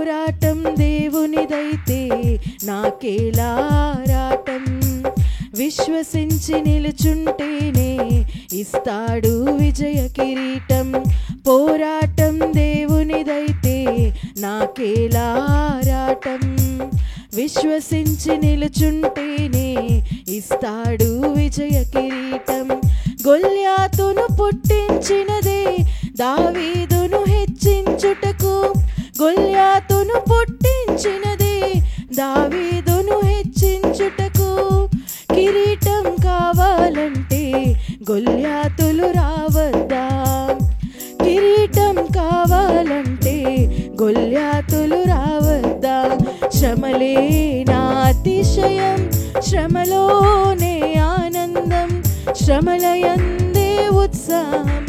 పోరాటం దేవునిదైతే నాకేలారాటం. విశ్వసించి నిలుచుంటేనే ఇస్తాడు విజయ కిరీటం. పోరాటం దేవునిదైతే నాకేలారాటం. విశ్వసించి నిలుచుంటేనే ఇస్తాడు విజయ కిరీటం. గొల్యాతును పుట్టించినదే దావీదును హెచ్చించుటకు. గొల్యాతును పుట్టించినదే దావీదును హెచ్చించుటకు. కిరీటం కావాలంటే గొల్యాతులు రావద్దా? కిరీటం కావాలంటే గొల్యాతులు రావద్దా? శ్రమలే నా అతిశయం, శ్రమలోనే ఆనందం. శ్రమలయందే ఉత్సాహం,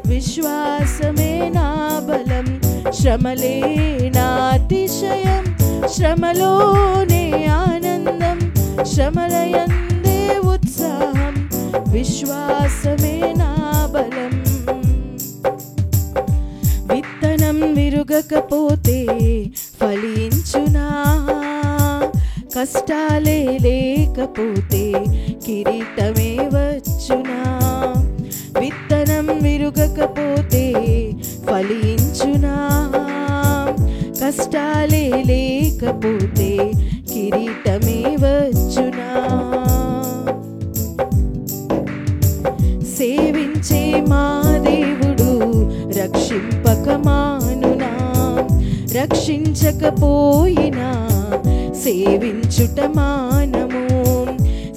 విశ్వాసమే నా బలం. శ్రమలే నా అతిశయం, శ్రమలోనే ఆనందం. శ్రమలయందే ఉత్సాహం, విశ్వాసమే నా బలం. విత్తనం విరుగకపోతే ఫలించునా? కష్టాలే లేకపోతే కిరీటమే వచ్చునా? విత్తనం విరుగకపోతే ఫలించునా? కష్టాలే లేకపోతే కిరీటమే వచ్చునా? సేవించే మా దేవుడు రక్షింపక మానునా? రక్షించకపోయినా సేవించుట మానము.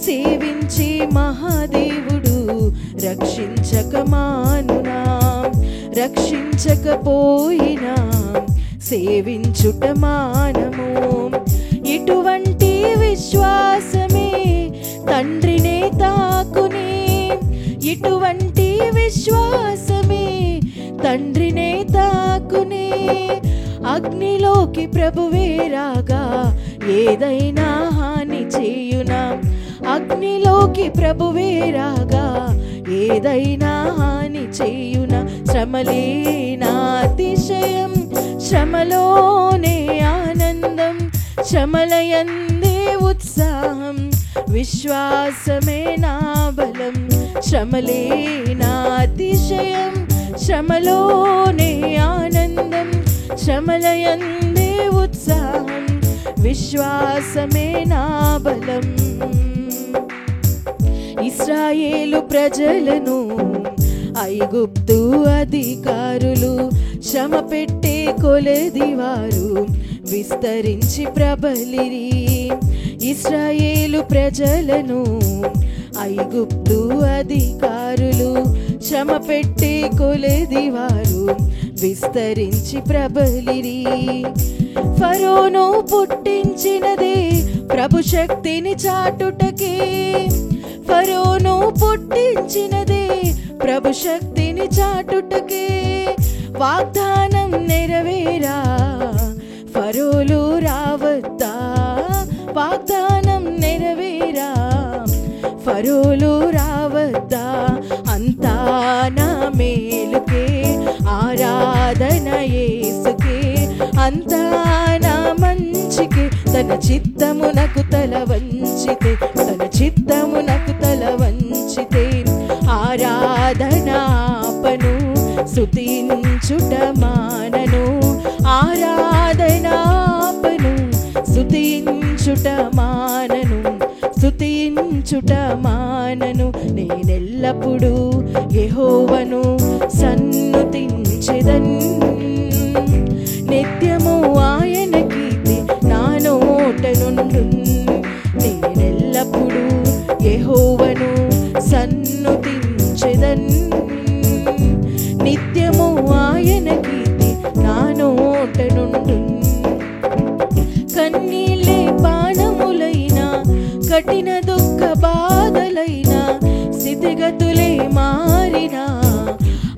సేవించే మహాదేవుడు రక్షించక మానునా? రక్షించకపోయినా సేవించుట మానము. ఇటువంటి విశ్వాసమే తండ్రినే తాకునే. ఇటువంటి విశ్వాసమే తండ్రినే తాకునే. అగ్నిలోకి ప్రభువే రాగా ఏదైనా హాని చేయునా? అగ్నిలోకి ప్రభువే రాగా ఏదైనా హాని చేయునా? శ్రమలే నా అతిశయం, శ్రమలోనే ఆనందం. శ్రమలయందే ఉత్సాహం, విశ్వాసమే నా బలం. శ్రమలే నా అతిశయం, శ్రమలోనే ఆనందం. శ్రమలయందే ఉత్సాహం, విశ్వాసమే నా బలం. ఇశ్రాయేలు ప్రజలను ఐగుప్తు అధికారులు శ్రమ పెట్టే కొలది వారు విస్తరించి ప్రబలిరి. ఇశ్రాయేలు ప్రజలను ఐగుప్తు అధికారులు శ్రమ పెట్టే కొలది వారు విస్తరించి ప్రబలిరి. ఫరోను పుట్టించినదే ప్రభు శక్తిని చాటుటకే. ఫరోను పుట్టించినదే ప్రభు శక్తిని చాటుటకే. వాగ్దానం నెరవేరా ఫరోలు రావద్దా? వాగ్దానం నెరవేరా ఫరోలు రావద్దా? అంతా నా మేలుకే, ఆరాధన యేసుకే. అంతా నా మంచికే, తన చిత్తమునకు తల వంచితే. తన చిత్తమునకు తల వంచితే ఆరాధనాపను, స్తుతించుట మానను. ఆరాధనాపను, స్తుతించుట మానను. స్తుతించుట మానను. నేనెల్లప్పుడూ యెహోవాను సన్నుతించెదన్. నిత్యము ఆయన కీర్తి నా నోట నుండున్. నేనెల్లప్పుడూ యెహోవాను సన్నుతించెదన్. నిత్యము ఆయన కీర్తి నా నోట నుండున్. కన్నీళ్ళే పానములైనా, కఠిన దుఃఖ బాధలైనా, స్థితిగతులే మారినా,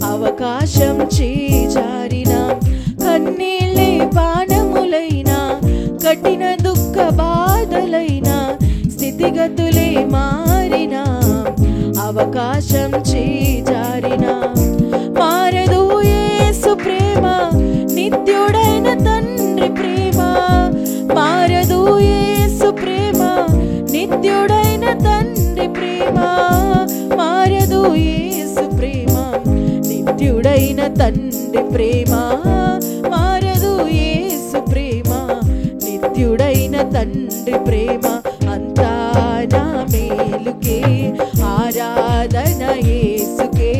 అవకాశం చేజారినా. కన్నీళ్ళే పానములైనా, కఠిన దుఃఖ బాధలైనా, స్థితిగతులే మారినా, అవకాశం చేజారినా. మారదు యేసు ప్రేమ, నిత్యుడైన తండ్రి ప్రేమ. తండ్రి ప్రేమ మారదు, యేసు ప్రేమ నిత్యుడైన తండ్రి ప్రేమ అంతా నా మేలుకే, ఆరాధన యేసుకే,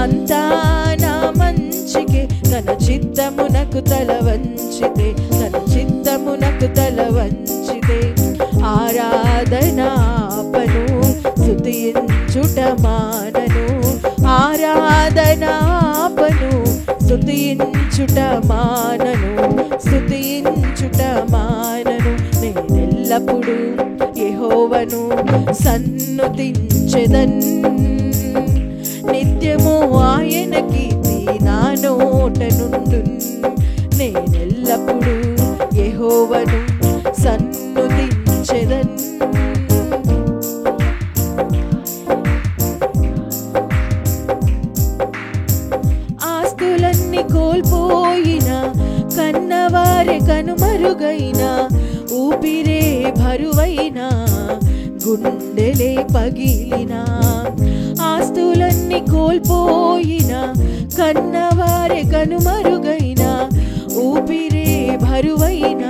అంతా నా మంచికే, తన చిత్తమునకు తల వంచితే, తన చిత్తమునకు తల వంచితే, ఆరాధనాపను స్తుతించుట మానను, ఆరాధనాపను స్తుతించుట మానను, స్తుతించుట మానను. నేనెల్లప్పుడు యెహోవాను సన్నుతించెదన్, నిత్యము ఆయన కీర్తి నా నోట నుండున్. నేనెల్లప్పుడు యెహోవాను సన్నుతించెదన్. ఆస్తులన్నీ కోల్పోయిన, కన్నవారే కనుమరుగైన, ఊపిరే బరువైన, గుండెలే పగిలిన, ఆస్తులన్నీ కోల్పోయిన, కన్నవారే కనుమరుగైన, ఊపిరే బరువైన,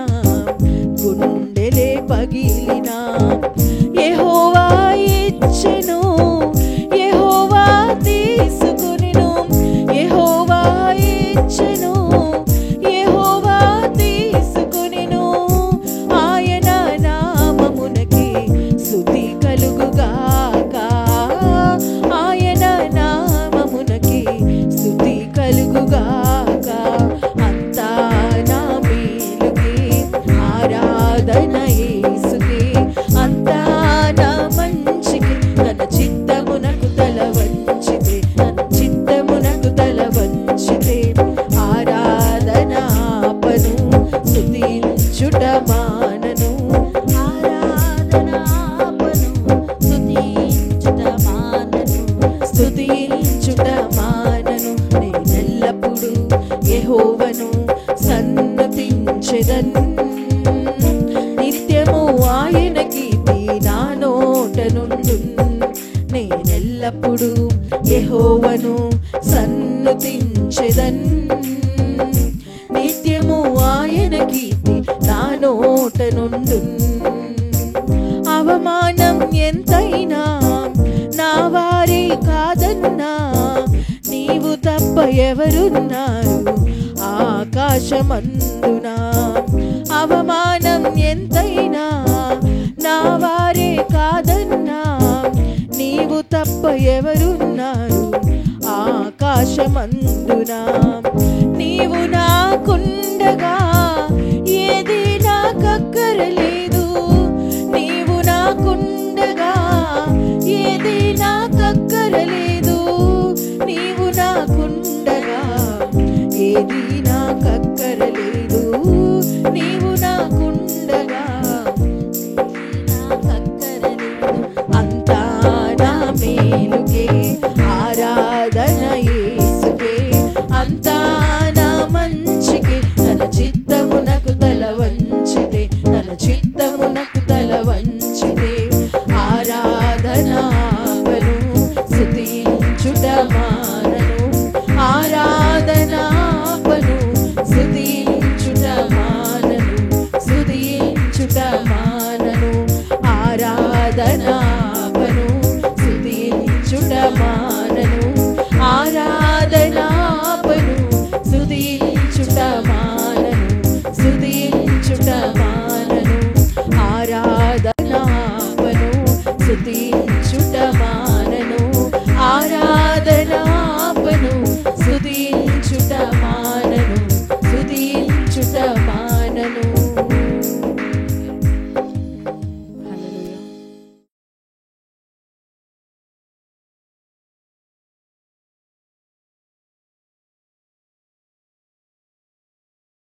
గుండెలే పగిలిన, యెహోవా ఇచ్చెను, యెహోవా తీసుకొనెను, యెహోవా ఇచ్చెను, యెహోవా తీసుకొనెను, ఆయన నామమునకి స్తుతి కలుగుగాక, ఆయన నామమునకి స్తుతి కలుగుగాక, అంతా నా మేలుకే, ఆరాధన యేసుకే, అంతా నా మంచికే, తన చిత్తమునకు తల వంచితే, తన చిత్తమునకు తల వంచితే, ఆరాధనాపను స్తుతించుట మానను, ఆరాధనాపను స్తుతించుట మానను, స్తుతించుట మానను. నేనెల్లప్పుడు యెహోవాను సన్నుతించెదన్, నిత్యము ఆయన కీర్తి నా నోట నుండున్. నేనెల్లప్పుడు యెహోవాను సన్నుతించెదన్, నిత్యము ఆయన కీర్తి నా నోట నుండున్. అవమానం ఎంతైనా నా వారే కాదన్నా, నీవు తప్ప ఎవరున్నారు ఆకాశమందున. అవమానం ఎంతైనా నా వారే కాదన్నా, నీవు తప్ప ఎవరున్నారు ఆకాశమందున.